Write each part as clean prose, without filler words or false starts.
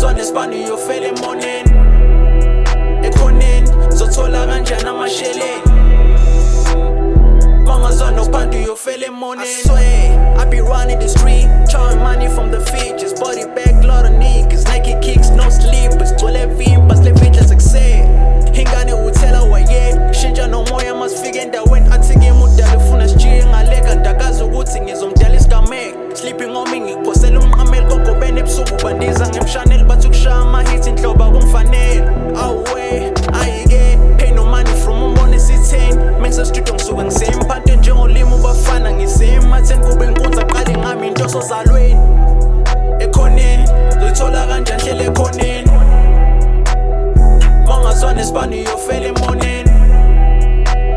Mangazwa nesibani uyofela emoneni, ekhoneni zothola kanjani amasheleni. Mangazwa nophandu uyofela emoneni. I swear, I be running the street, throwing money from the features. Body bag, lot of niggas, Nike kicks, no sleepers. Twele vimba, slevitla success. Hingane uthela waye, shintsha nomoya masifike endaweni athi ngimudala ufuna sijike ngaleka ndakaza ukuthi ngizomdala isigameko. Sleeping on me ngiphosela umqameli kogobeni ebusuku bandiza ngemshaneli bathi ukushaya ama-hit inhloba kumfanele. Awe, ayike, pay no money from umbone esitheni. Mengisestudio ngisuke ngisemphanto njengolimi ubafana ngisematheni kube inkunza qale ngami into sozalweni. Ekhoneni, zoyithola kanjani hlele ekhoneni. Mangazwa nesibani uyofela emoneni,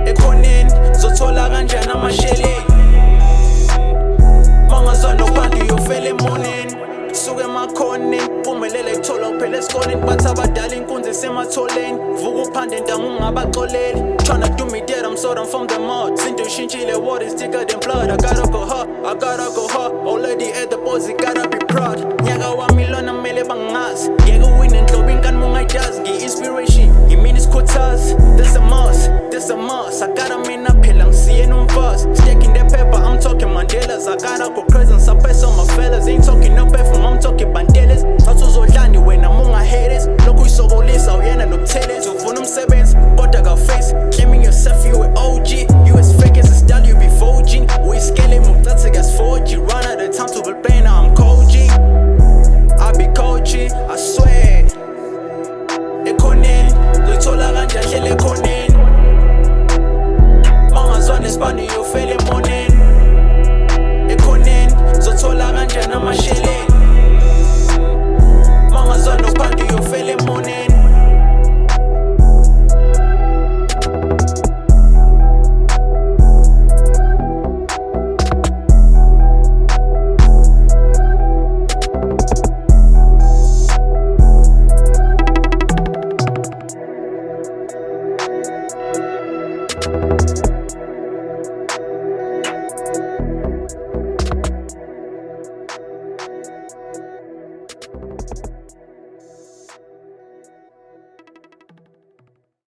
ekhoneni zothola kanjani amasheleni. Mangazwa nophandu uyofela emoneni. Suke emakhoneni, phumelela ithola uphela esikoleni. Bathi abadala inkunzi isematholeni, vuka uphande ntangu ungabaxoleli. Tryna do me dead, I'm sorry, I'm from the mud. Sinto ishintshile, what is thicker than blood. I gotta go hard, I gotta go hard. Old lady at the pose, gotta be proud. Nyaka wami lona mele bangazi, yeka uwine nhlobo inkani mungayijazi. Ngi-inspiration, yimini isikhuthazi. This a must, I gotta mina phela